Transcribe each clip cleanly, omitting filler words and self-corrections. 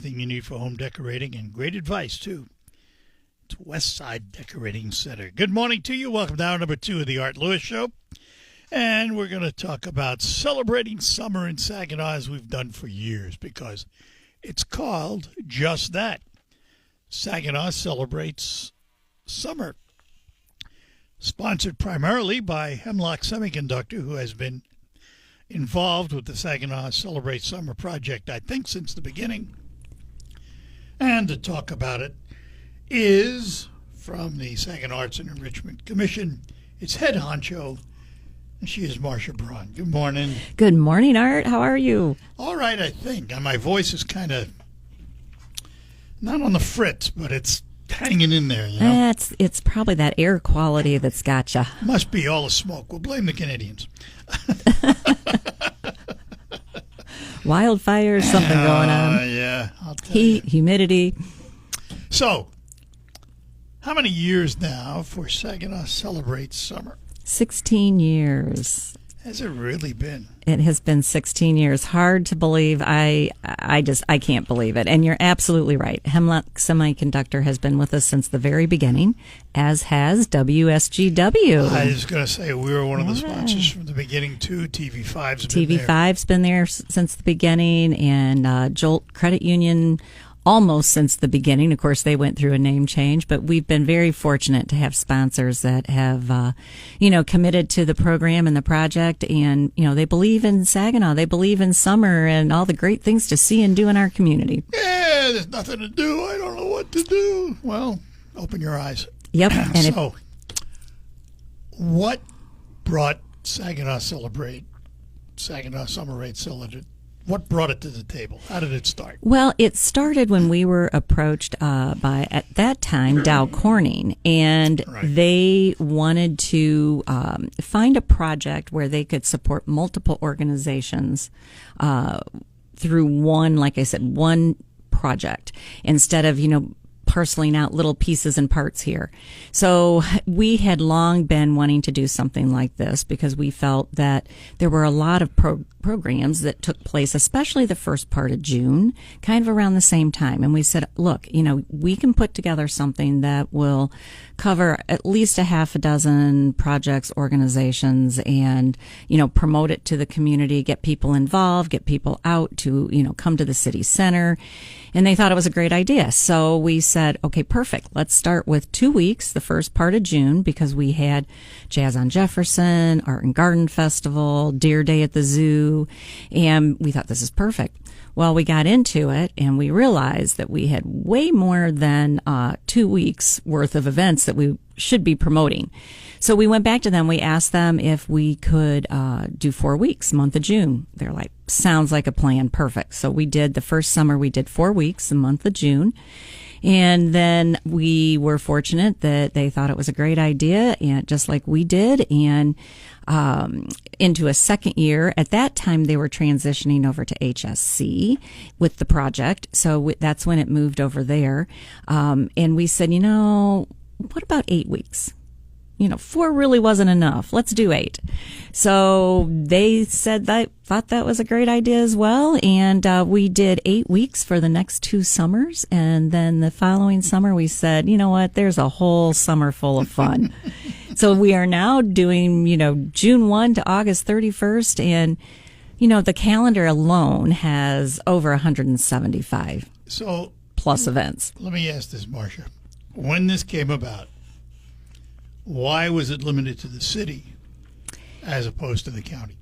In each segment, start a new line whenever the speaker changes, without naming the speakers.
everything you need for home decorating and great advice, too. It's Westside Decorating Center. Good morning to you. Welcome to hour number 2 of the Art Lewis Show. And we're going to talk about celebrating summer in Saginaw as we've done for years because it's called just that. Saginaw celebrates summer. Sponsored primarily by Hemlock Semiconductor, who has been involved with the Saginaw Celebrate Summer project, I think, since the beginning. And to talk about it is from the Saginaw Arts and Enrichment Commission. It's head honcho, and she is Marcia Braun. Good morning.
Good morning, Art. How are you?
All right, I think. And my voice is kind of not on the fritz, but it's hanging in there, you know.
It's probably that air quality that's got you.
Must be all the smoke. We'll blame the Canadians.
Wildfires, something going on.
Yeah, I'll tell
Heat,
you.
humidity.
So, how many years now for Saginaw Celebrates Summer?
16 years.
Has it really been?
It has been 16 years. Hard to believe. I can't believe it. And you're absolutely right. Hemlock Semiconductor has been with us since the very beginning, as has WSGW.
I was going to say we were one of the sponsors from the beginning too. TV5's been there.
TV5's been there since the beginning, and Jolt Credit Union almost since the beginning. Of course, they went through a name change, but we've been very fortunate to have sponsors that have, committed to the program and the project. And, they believe in Saginaw. They believe in summer and all the great things to see and do in our community.
Yeah, there's nothing to do. I don't know what to do. Well, open your eyes.
Yep. And
so, what brought Saginaw Summer Rate Celebrate? What brought it to the table? How did it start?
Well, it started when we were approached by, at that time, Dow Corning, and they wanted to find a project where they could support multiple organizations through one, like I said, one project, instead of, parceling out little pieces and parts here. So we had long been wanting to do something like this because we felt that there were a lot of programs that took place, especially the first part of June, kind of around the same time. And we said, look, we can put together something that will cover at least a half a dozen projects, organizations, and, promote it to the community, get people involved, get people out to, come to the city center. And they thought it was a great idea. So we said, okay, perfect. Let's start with 2 weeks, the first part of June, because we had Jazz on Jefferson, Art and Garden Festival, Deer Day at the Zoo, and we thought this is perfect. Well, we got into it and we realized that we had way more than 2 weeks worth of events that we should be promoting. So we went back to them. We asked them if we could do 4 weeks, month of June. They're like, sounds like a plan. Perfect. So we did the first summer. We did 4 weeks, the month of June. And then we were fortunate that they thought it was a great idea, and just like we did, and into a second year. At that time, they were transitioning over to HSC with the project, so that's when it moved over there. And we said, what about 8 weeks? 4 really wasn't enough. Let's do 8. So they said thought that was a great idea as well. And we did 8 weeks for the next 2 summers. And then the following summer, we said, you know what? There's a whole summer full of fun. So we are now doing, June 1 to August 31st. And, the calendar alone has over 175 plus events.
Let me ask this, Marcia. When this came about, why was it limited to the city as opposed to the county?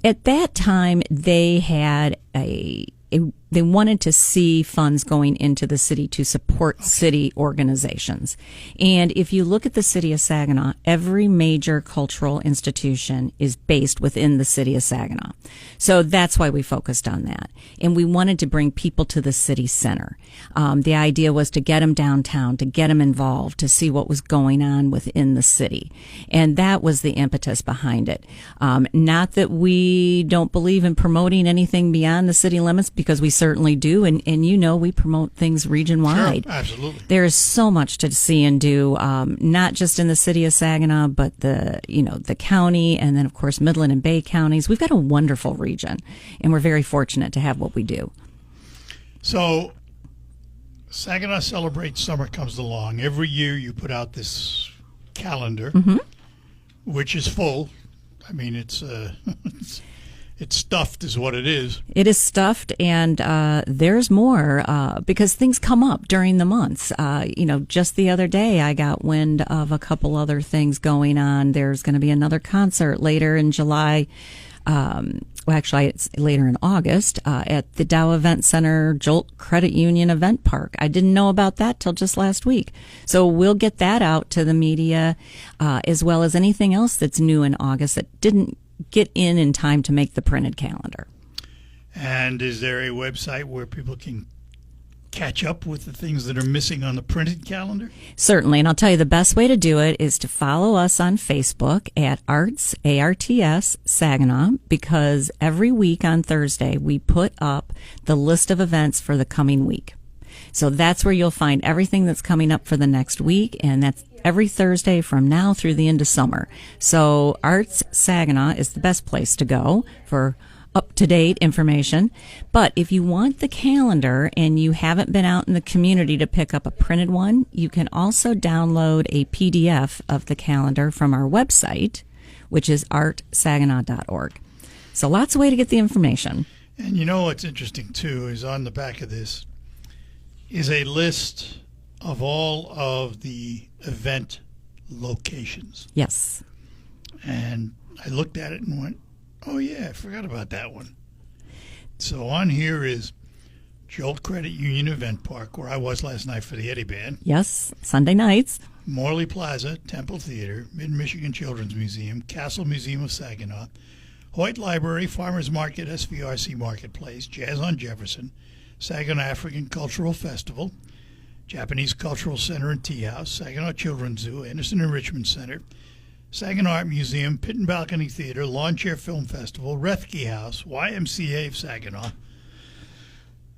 At that time, they had they wanted to see funds going into the city to support city organizations. And if you look at the city of Saginaw, every major cultural institution is based within the city of Saginaw. So that's why we focused on that. And we wanted to bring people to the city center. The idea was to get them downtown, to get them involved, to see what was going on within the city. And that was the impetus behind it. Not that we don't believe in promoting anything beyond the city limits, because we certainly do, and we promote things region-wide.
Sure, absolutely.
There is so much to see and do, not just in the city of Saginaw, but the county, and then, of course, Midland and Bay counties. We've got a wonderful region, and we're very fortunate to have what we do.
So Saginaw Celebrate Summer comes along. Every year you put out this calendar, which is full. I mean, it's stuffed is what it is.
It is stuffed, and there's more because things come up during the months. Just the other day, I got wind of a couple other things going on. There's going to be another concert later in July. Actually, it's later in August at the Dow Event Center Jolt Credit Union Event Park. I didn't know about that till just last week. So we'll get that out to the media as well as anything else that's new in August that didn't get in time to make the printed calendar.
And is there a website where people can catch up with the things that are missing on the printed calendar?
Certainly, and I'll tell you the best way to do it is to follow us on Facebook at Arts, ARTS, Saginaw, because every week on Thursday we put up the list of events for the coming week. So that's where you'll find everything that's coming up for the next week, and that's every Thursday from now through the end of summer. So Arts Saginaw is the best place to go for up-to-date information. But if you want the calendar and you haven't been out in the community to pick up a printed one, you can also download a PDF of the calendar from our website, which is artsaginaw.org. So lots of ways to get the information.
And you know what's interesting, too, is on the back of this is a list of all of the event locations.
Yes.
And I looked at it and went, oh, yeah, I forgot about that one. So on here is Jolt Credit Union Event Park, where I was last night for the Eddie Band.
Yes, Sunday nights.
Morley Plaza, Temple Theater, Mid-Michigan Children's Museum, Castle Museum of Saginaw, Hoyt Library, Farmers Market, SVRC Marketplace, Jazz on Jefferson, Saginaw African Cultural Festival, Japanese Cultural Center and Tea House, Saginaw Children's Zoo, Anderson and Richmond Center, Saginaw Art Museum, Pit and Balcony Theater, Lawn Chair Film Festival, Rethke House, YMCA of Saginaw.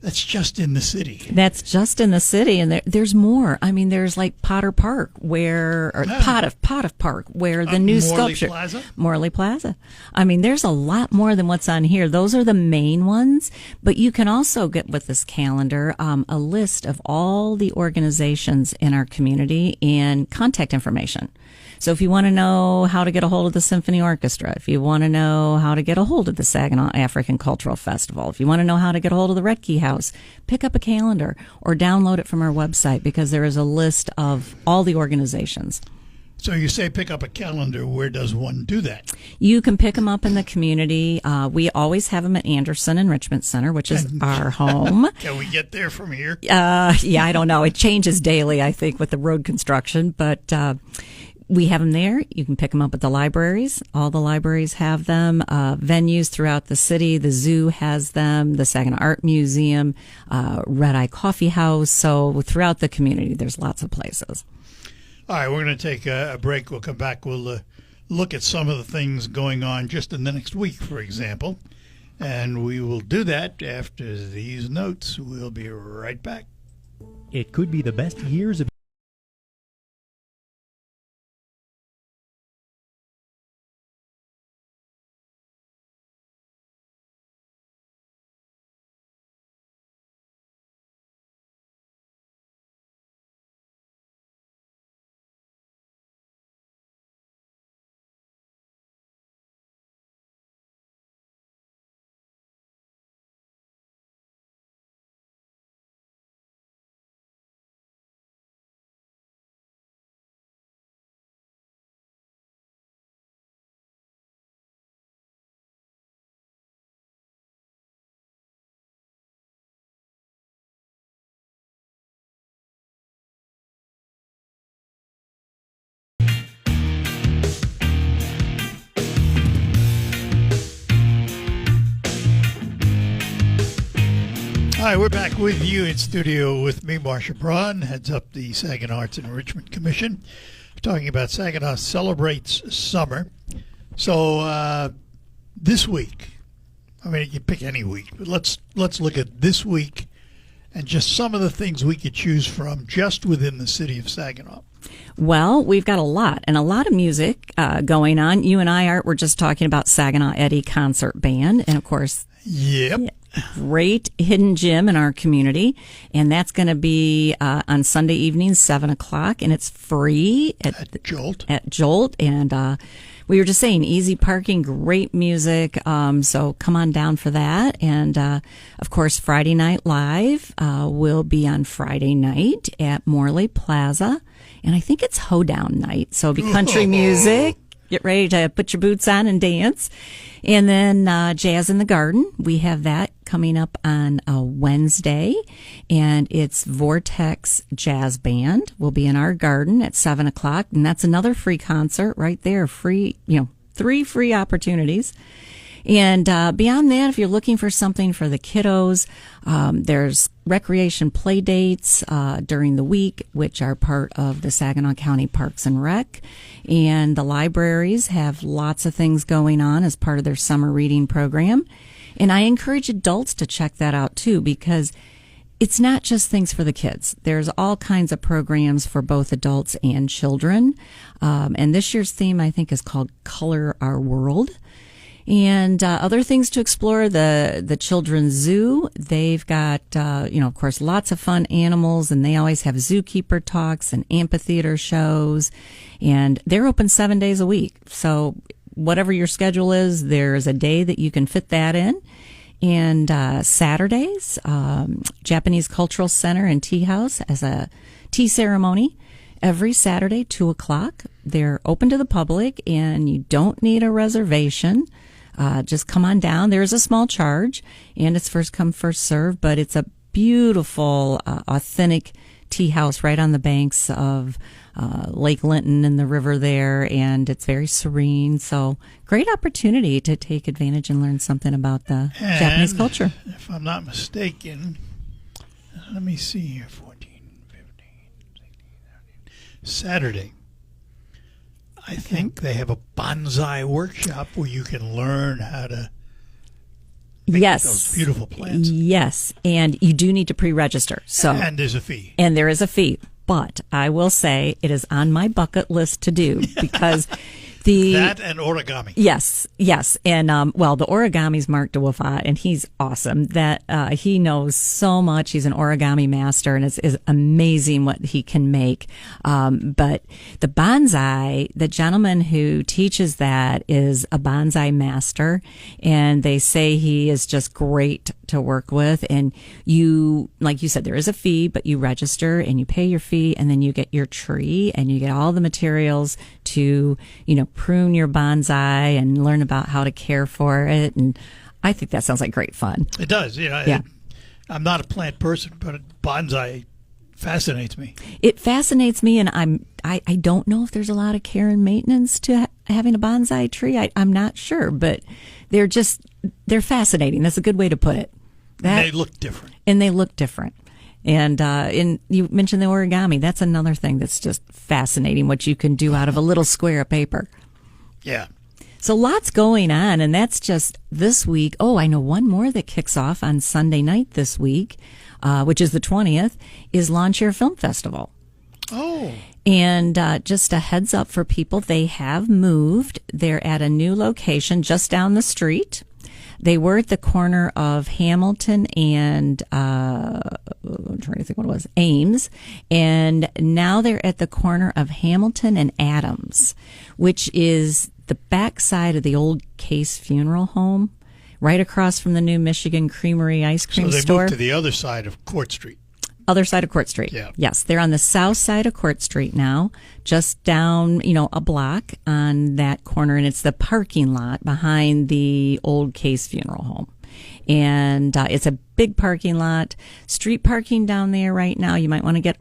That's just in the city.
That's just in the city, and there's more. I mean, there's like Potter Park, Pot of Park, where the new
Morley
sculpture,
Plaza?
Morley Plaza. I mean, there's a lot more than what's on here. Those are the main ones, but you can also get with this calendar a list of all the organizations in our community and contact information. So if you want to know how to get a hold of the Symphony Orchestra, if you want to know how to get a hold of the Saginaw African Cultural Festival, if you want to know how to get a hold of the Rethke House, pick up a calendar or download it from our website because there is a list of all the organizations.
So you say pick up a calendar. Where does one do that?
You can pick them up in the community. We always have them at Anderson and Richmond Center, which is our home.
Can we get there from here?
Yeah, I don't know. It changes daily, I think, with the road construction, but we have them there. You can pick them up at the libraries. All the libraries have them. Venues throughout the city. The zoo has them. The Saginaw Art Museum, Red Eye Coffee House. So throughout the community, there's lots of places.
All right, we're going to take a break. We'll come back. We'll look at some of the things going on just in the next week, for example. And we will do that after these notes. We'll be right back.
It could be the best years of
Hi, we're back with you in studio with me, Marcia Braun, heads up the Saginaw Arts and Enrichment Commission. We're talking about Saginaw Celebrates Summer. So this week, I mean, you can pick any week, but let's look at this week and just some of the things we could choose from just within the city of Saginaw.
Well, we've got a lot of music going on. You and I, Art, were just talking about Saginaw Eddie Concert Band, and of course,
Yep.
great hidden gem in our community, and that's going to be on Sunday evenings, 7:00, and it's free
At Jolt.
At Jolt, and we were just saying, easy parking, great music. So come on down for that. And, of course, Friday Night Live will be on Friday night at Morley Plaza. And I think it's hoedown night. So it'll be country music. Get ready to put your boots on and dance. And then Jazz in the Garden. We have that coming up on a Wednesday. And it's Vortex Jazz Band. Will be in our garden at 7:00. And that's another free concert right there. Free, 3 free opportunities. And beyond that, if you're looking for something for the kiddos, there's recreation play dates during the week, which are part of the Saginaw County Parks and Rec. And the libraries have lots of things going on as part of their summer reading program. And I encourage adults to check that out too, because it's not just things for the kids. There's all kinds of programs for both adults and children. And this year's theme, I think, is called Color Our World. And other things to explore, the children's zoo. They've got, of course, lots of fun animals, and they always have zookeeper talks and amphitheater shows. And they're open 7 days a week. So whatever your schedule is, there's a day that you can fit that in. And Saturdays, Japanese Cultural Center and Tea House has a tea ceremony every Saturday, 2:00. They're open to the public, and you don't need a reservation. Just come on down. There is a small charge, and it's first come, first serve, but it's a beautiful, authentic tea house right on the banks of Lake Linton and the river there, and it's very serene. So great opportunity to take advantage and learn something about the Japanese culture.
If I'm not mistaken, let me see here, 14, 15, 16, 17, Saturday. I think they have a bonsai workshop where you can learn how to make those beautiful plants.
Yes, and you do need to pre-register.
And there's a fee.
And there is a fee. But I will say it is on my bucket list to do because
that and origami.
Yes. And, the origami's Mark DeWolf, and he's awesome. That, he knows so much. He's an origami master, and it's amazing what he can make. But the bonsai, the gentleman who teaches that is a bonsai master, and they say he is just great to work with. And you, like you said, there is a fee, but you register and you pay your fee, and then you get your tree and you get all the materials to, prune your bonsai and learn about how to care for it. And I think that sounds like great fun.
It does. Yeah. I'm not a plant person, but bonsai fascinates me.
It fascinates me, and I don't know if there's a lot of care and maintenance to having a bonsai tree. I'm not sure, but they're fascinating. That's a good way to put it.
And they look different.
And you mentioned the origami. That's another thing that's just fascinating, what you can do out of a little square of paper.
Yeah.
So lots going on, and that's just this week. Oh, I know one more that kicks off on Sunday night this week, which is the 20th, is Lawn Chair Film Festival.
Oh.
And just a heads up for people, they have moved. They're at a new location just down the street. They were at the corner of Hamilton and, I'm trying to think what it was, Ames. And now they're at the corner of Hamilton and Adams, which is the backside of the old Case Funeral Home, right across from the new Michigan Creamery ice cream store.
So they moved to the other side of Court Street.
Other side of Court Street.
Yeah.
Yes, they're on the south side of Court Street now, just down, a block on that corner, and it's the parking lot behind the old Case Funeral Home. And it's a big parking lot, street parking down there right now. You might want to get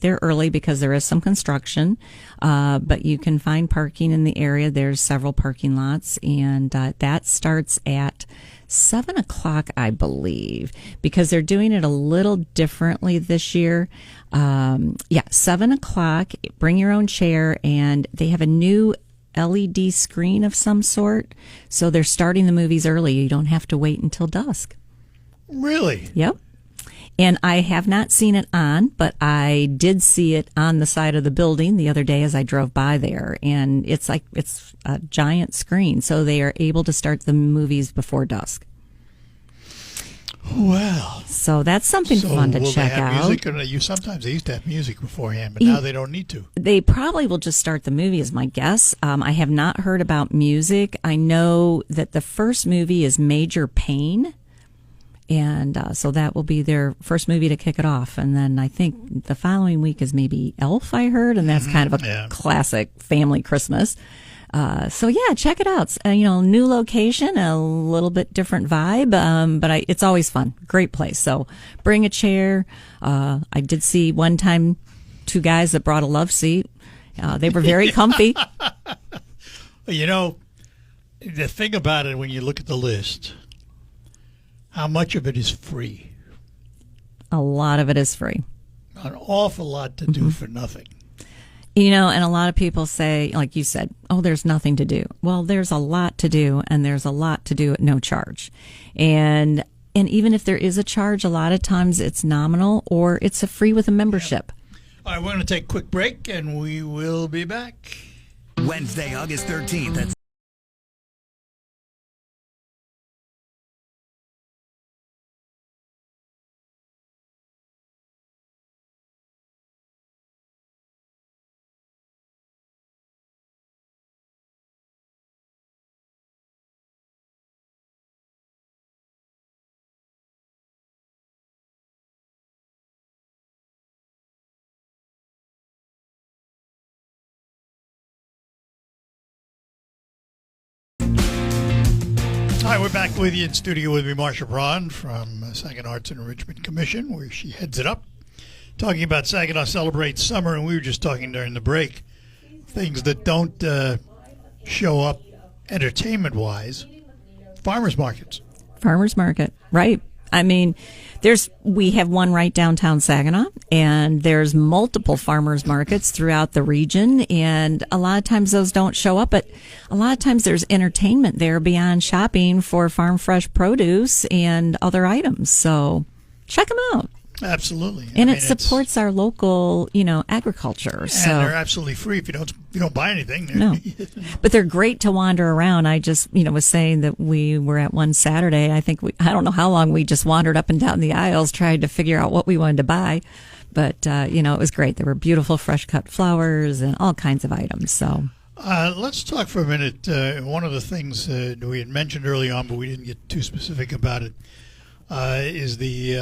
there early because there is some construction, but you can find parking in the area. There's several parking lots, and that starts at 7:00, I believe, because they're doing it a little differently this year. 7:00, bring your own chair, and they have a new LED screen of some sort. So they're starting the movies early. You don't have to wait until dusk.
Really?
Yep. And I have not seen it on, but I did see it on the side of the building the other day as I drove by there. And it's a giant screen. So they are able to start the movies before dusk.
Well,
So that's something fun to
will
check
they have
out.
music? Or sometimes they used to have music beforehand, but now they don't need to.
They probably will just start the movie, is my guess. I have not heard about music. I know that the first movie is Major Pain, and so that will be their first movie to kick it off. And then I think the following week is maybe Elf, I heard, and that's kind of a classic family Christmas. So yeah, check it out. New location, a little bit different vibe, but it's always fun. Great place. So bring a chair. I did see one time 2 guys that brought a love seat. They were very comfy.
The thing about it, when you look at the list, how much of it is free?
A lot of it is free.
An awful lot to do for nothing.
And a lot of people say, like you said, oh, there's nothing to do. Well, there's a lot to do, and there's a lot to do at no charge. And even if there is a charge, a lot of times it's nominal or it's a free with a membership.
All right, we're going to take a quick break, and we will be back.
Wednesday, August 13th at
Hi, we're back with you in studio with me, Marsha Braun from Saginaw Arts and Enrichment Commission, where she heads it up, talking about Saginaw Celebrates Summer, and we were just talking during the break, things that don't show up entertainment-wise, farmers markets.
Farmers market, right. I mean, we have one right downtown Saginaw, and there's multiple farmers markets throughout the region, and a lot of times those don't show up, but a lot of times there's entertainment there beyond shopping for farm fresh produce and other items. So check them out.
Absolutely.
And it supports our local, agriculture.
And
so
they're absolutely free if you don't buy anything.
No. But they're great to wander around. I just, was saying that we were at one Saturday. I don't know how long we just wandered up and down the aisles trying to figure out what we wanted to buy. But, it was great. There were beautiful fresh cut flowers and all kinds of items. So
let's talk for a minute. One of the things we had mentioned early on, but we didn't get too specific about it, is the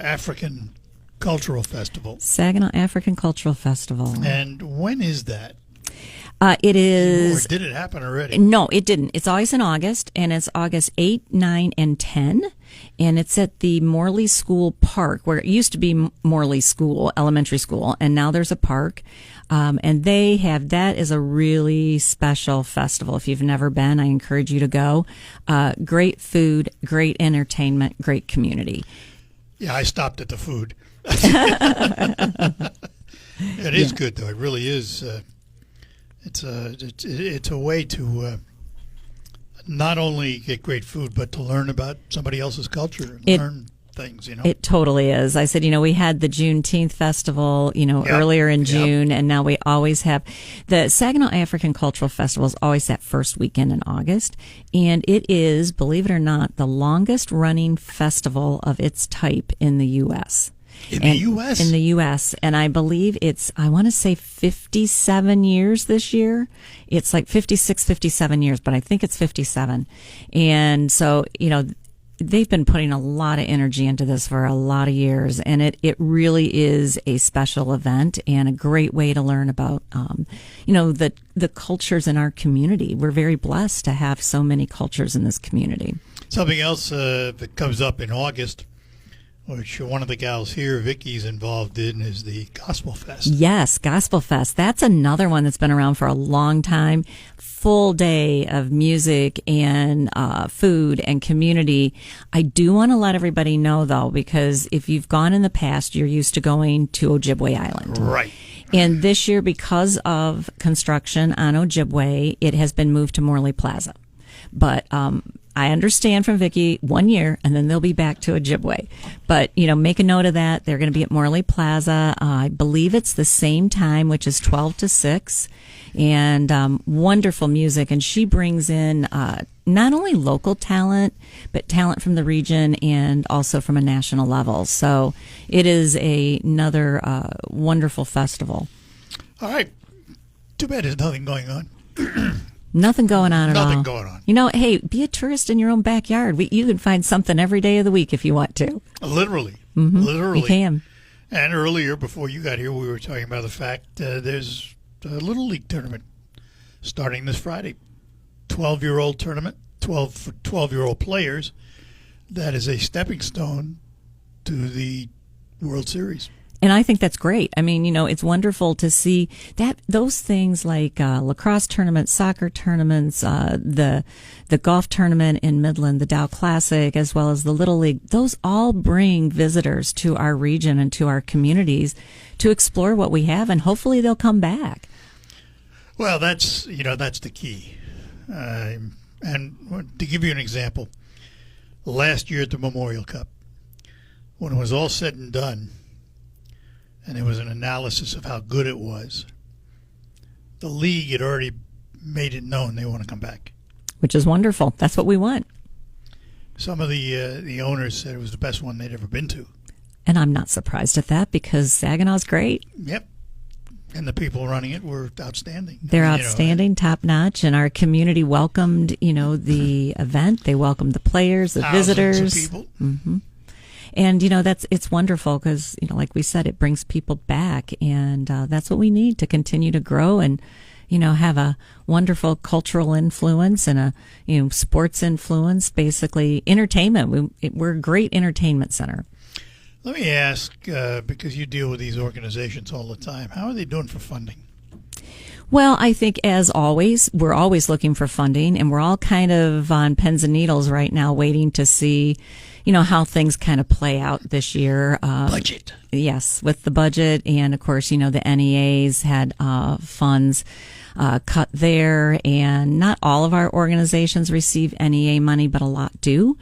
African Cultural Festival.
Saginaw African Cultural Festival.
And when is that?
It is.
Or did it happen already?
No, it didn't. It's always in August, and it's August 8, 9, and 10. And it's at the Morley School Park, where it used to be Morley School, elementary school, and now there's a park. And that is a really special festival. If you've never been, I encourage you to go. Great food, great entertainment, great community.
Yeah, I stopped at the food. It is good, though. It really is. It's a way to not only get great food, but to learn about somebody else's culture and learn things.
It totally is. I said, we had the Juneteenth festival, earlier in June, and now we always have the Saginaw African Cultural Festival is always that first weekend in August, and it is, believe it or not, the longest running festival of its type in the U.S.
In the U.S.?
In the U.S. And I believe I want to say 57 years this year. It's like 56, 57 years, but I think it's 57. And so, they've been putting a lot of energy into this for a lot of years, and it really is a special event and a great way to learn about, the cultures in our community. We're very blessed to have so many cultures in this community.
Something else that comes up in August, which one of the gals here, Vicky's involved in, is the Gospel Fest.
Yes, Gospel Fest. That's another one that's been around for a long time. Full day of music and food and community. I do want to let everybody know, though, because if you've gone in the past, you're used to going to Ojibwe Island.
Right.
And this year, because of construction on Ojibwe, it has been moved to Morley Plaza. But I understand from Vicki 1 year, and then they'll be back to Ojibwe. But, make a note of that. They're going to be at Morley Plaza. I believe it's the same time, which is 12 to 6. And wonderful music. And she brings in not only local talent, but talent from the region and also from a national level. So it is another wonderful festival.
All right. Too bad there's nothing going on.
Nothing going on at all.
Nothing going on.
Hey, be a tourist in your own backyard. You can find something every day of the week if you want to.
Literally.
Mm-hmm.
Literally.
You can.
And earlier, before you got here, we were talking about the fact there's a Little League tournament starting this Friday. 12-year-old tournament, 12-year-old players. That is a stepping stone to the World Series.
And I think that's great. I mean, it's wonderful to see that those things like lacrosse tournaments, soccer tournaments, the golf tournament in Midland, the Dow Classic, as well as the Little League. Those all bring visitors to our region and to our communities to explore what we have, and hopefully they'll come back.
Well, that's the key. And to give you an example, last year at the Memorial Cup, when it was all said and done, and there was an analysis of how good it was, the league had already made it known they want to come back.
Which is wonderful. That's what we want.
Some of the owners said it was the best one they'd ever been to.
And I'm not surprised at that because Saginaw's great.
Yep. And the people running it were outstanding.
They're outstanding, top-notch, and our community welcomed, the event. They welcomed the players, the visitors.
Thousands of people.
Mm-hmm. And, it's wonderful because, like we said, it brings people back. And that's what we need to continue to grow and, have a wonderful cultural influence and a, sports influence, basically entertainment. We're a great entertainment center.
Let me ask, because you deal with these organizations all the time, how are they doing for funding?
Well, I think as always, we're always looking for funding, and we're all kind of on pins and needles right now waiting to see, how things kind of play out this year.
Budget.
Yes, with the budget. And of course, the NEAs had funds cut there, and not all of our organizations receive NEA money, but a lot do.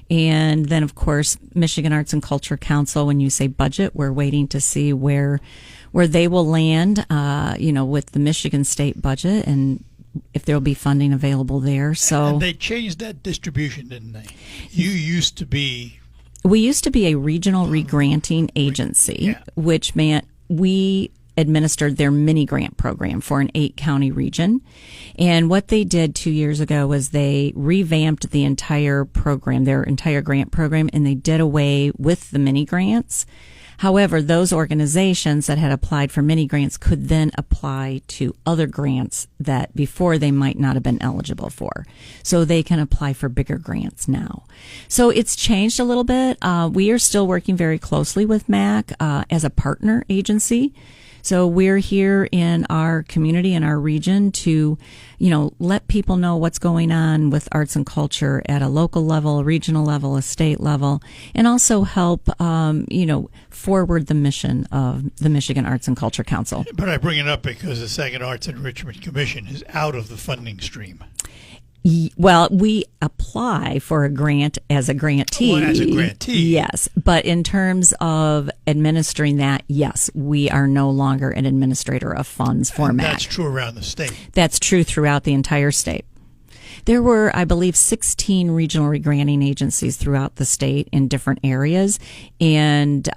And then, of course, Michigan Arts and Culture Council, when you say budget, we're waiting to see where they will land, with the Michigan state budget and if there will be funding available there. So
and they changed that distribution, didn't they? We used to be
a regional regranting agency, which meant we administered their mini grant program for an 8-county region. And what they did 2 years ago was they revamped the entire program, their entire grant program, and they did away with the mini grants. However, those organizations that had applied for mini grants could then apply to other grants that before they might not have been eligible for. So they can apply for bigger grants now. So it's changed a little bit. We are still working very closely with MAC as a partner agency. So we're here in our community, in our region to, let people know what's going on with arts and culture at a local level, a regional level, a state level, and also help, forward the mission of the Michigan Arts and Culture Council.
But I bring it up because the Saginaw Arts Enrichment Commission is out of the funding stream.
Well, we apply for a grant as a grantee.
Well, as a grantee.
Yes. But in terms of administering that, yes, we are no longer an administrator of funds for MAC.
That's true around the state.
That's true throughout the entire state. There were, I believe, 16 regional regranting agencies throughout the state in different areas. And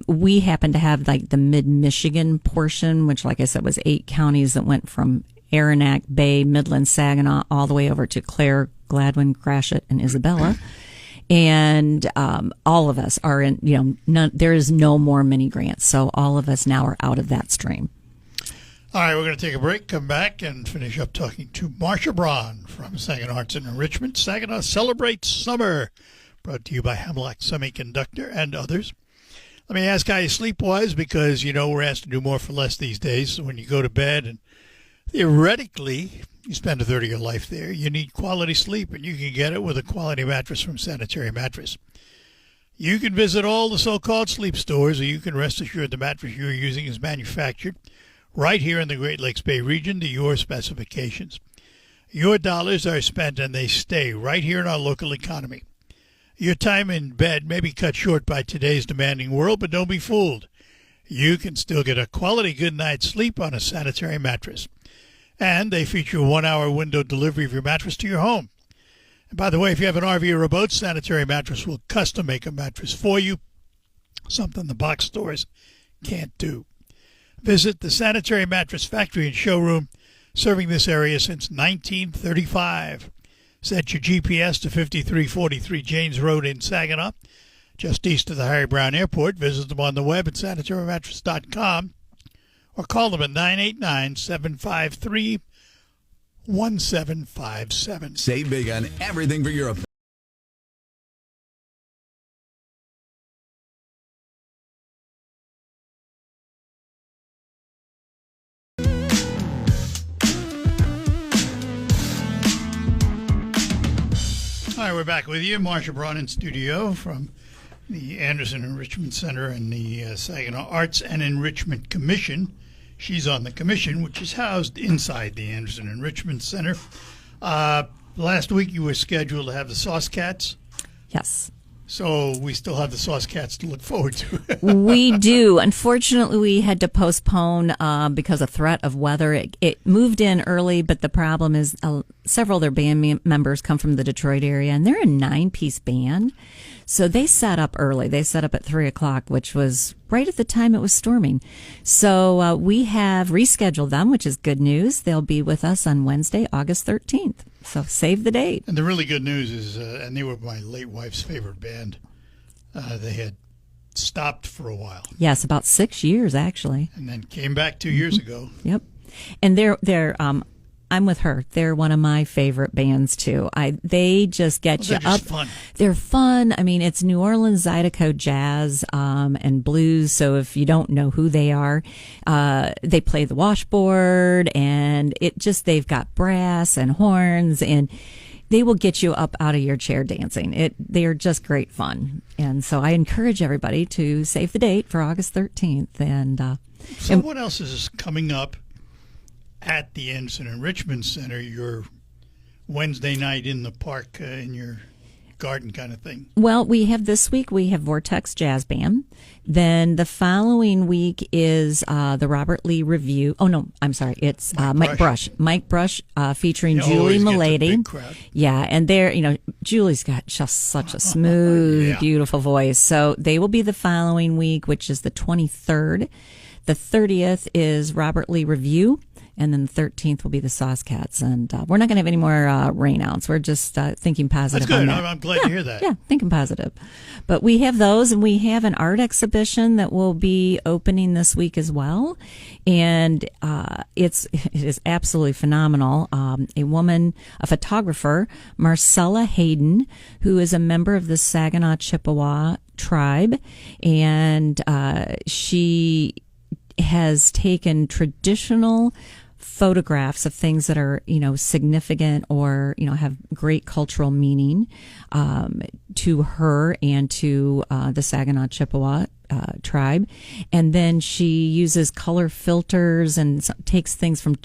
we happen to have like the mid-Michigan portion, which, like I said, was 8 counties that went from Aranac, Bay, Midland, Saginaw, all the way over to Clare, Gladwin, Gratiot, and Isabella. And all of us are in, there is no more mini grants. So all of us now are out of that stream.
All right, we're going to take a break, come back, and finish up talking to Marcia Braun from Saginaw Arts and Enrichment. Saginaw celebrates summer, brought to you by Hemlock Semiconductor and others. Let me ask how your sleep was, because, we're asked to do more for less these days. So when you go to bed and theoretically, you spend a third of your life there. You need quality sleep, and you can get it with a quality mattress from Sanitary Mattress. You can visit all the so-called sleep stores, or you can rest assured the mattress you're using is manufactured right here in the Great Lakes Bay region to your specifications. Your dollars are spent and they stay right here in our local economy. Your time in bed may be cut short by today's demanding world, but don't be fooled. You can still get a quality good night's sleep on a Sanitary mattress. And they feature a 1-hour window delivery of your mattress to your home. And by the way, if you have an RV or a boat, Sanitary Mattress will custom make a mattress for you, something the box stores can't do. Visit the Sanitary Mattress Factory and Showroom, serving this area since 1935. Set your GPS to 5343 Janes Road in Saginaw, just east of the Harry Brown Airport. Visit them on the web at sanitarymattress.com or call them at 989-753-1757.
Save big on everything for your
All right, we're back with you. Marsha Braun in studio from the Anderson Enrichment Center and the Saginaw Arts and Enrichment Commission. She's on the commission, which is housed inside the Anderson Enrichment Center. Last week you were scheduled to have the Sauce Cats.
Yes.
So we still have the Sauce Cats to look forward to.
We do. Unfortunately, we had to postpone because of threat of weather. It moved in early, but the problem is several of their band members come from the Detroit area, and they're a 9-piece band. So they set up early. They set up at 3 o'clock, which was right at the time it was storming. So we have rescheduled them, which is good news. They'll be with us on Wednesday, August 13th. So save the date.
And the really good news is, and they were my late wife's favorite band, they had stopped for a while.
Yes, about 6 years, actually.
And then came back 2 years ago.
Yep. And they're I'm with her. They're one of my favorite bands too. They just get you
They're
up.
just fun.
They're fun. I mean, it's New Orleans Zydeco jazz and blues. So if you don't know who they are, they play the washboard, and they've got brass and horns, and they will get you up out of your chair dancing. They are just great fun, and so I encourage everybody to save the date for August 13th. And
So what else is coming up at the Anderson Enrichment Center, your Wednesday night in the park, in your garden kind of thing?
Well, this week we have Vortex Jazz Band. Then the following week is the Robert Lee Review. Oh, no, I'm sorry. It's Mike Brush. Mike Brush featuring Julie Milady. Yeah, and Julie's got just such a smooth, beautiful voice. So they will be the following week, which is the 23rd. The 30th is Robert Lee Review. And then the 13th will be the Sauce Cats. And we're not going to have any more rainouts. We're just thinking positive.
That's good.
On that.
I'm glad to hear that.
Yeah, thinking positive. But we have those, and we have an art exhibition that will be opening this week as well. And it is absolutely phenomenal. A photographer, Marcella Hayden, who is a member of the Saginaw Chippewa tribe, and she has taken traditional photographs of things that are, significant or, have great cultural meaning to her and to the Saginaw Chippewa tribe. And then she uses color filters and takes things from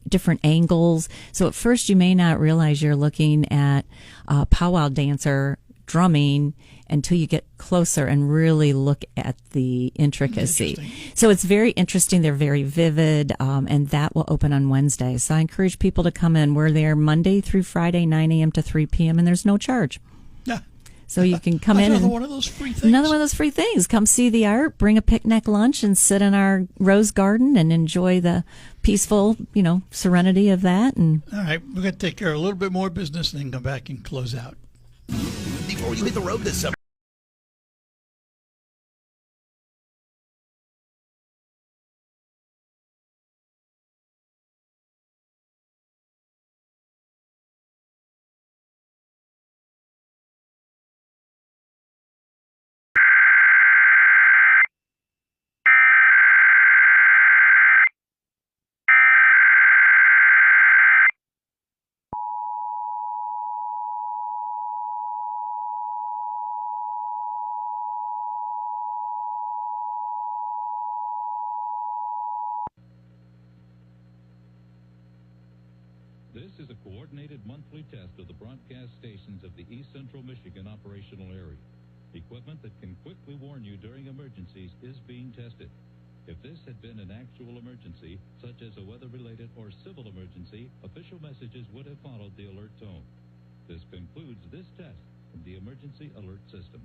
different angles. So at first you may not realize you're looking at a powwow dancer drumming until you get closer and really look at the intricacy. So it's very interesting. They're very vivid, and that will open on Wednesday. So I encourage people to come in. We're there Monday through Friday, 9 a.m. to 3 p.m., and there's no charge.
Yeah.
So you can come in.
Another one of those free things.
Another one of those free things. Come see the art, bring a picnic lunch, and sit in our rose garden and enjoy the peaceful, serenity of that. And
all right, we're going to take care of a little bit more business and then come back and close out.
Before you hit the road this summer.
This is a coordinated monthly test of the broadcast stations of the East Central Michigan operational area. Equipment that can quickly warn you during emergencies is being tested. If this had been an actual emergency, such as a weather-related or civil emergency, official messages would have followed the alert tone. This concludes this test from the Emergency Alert System.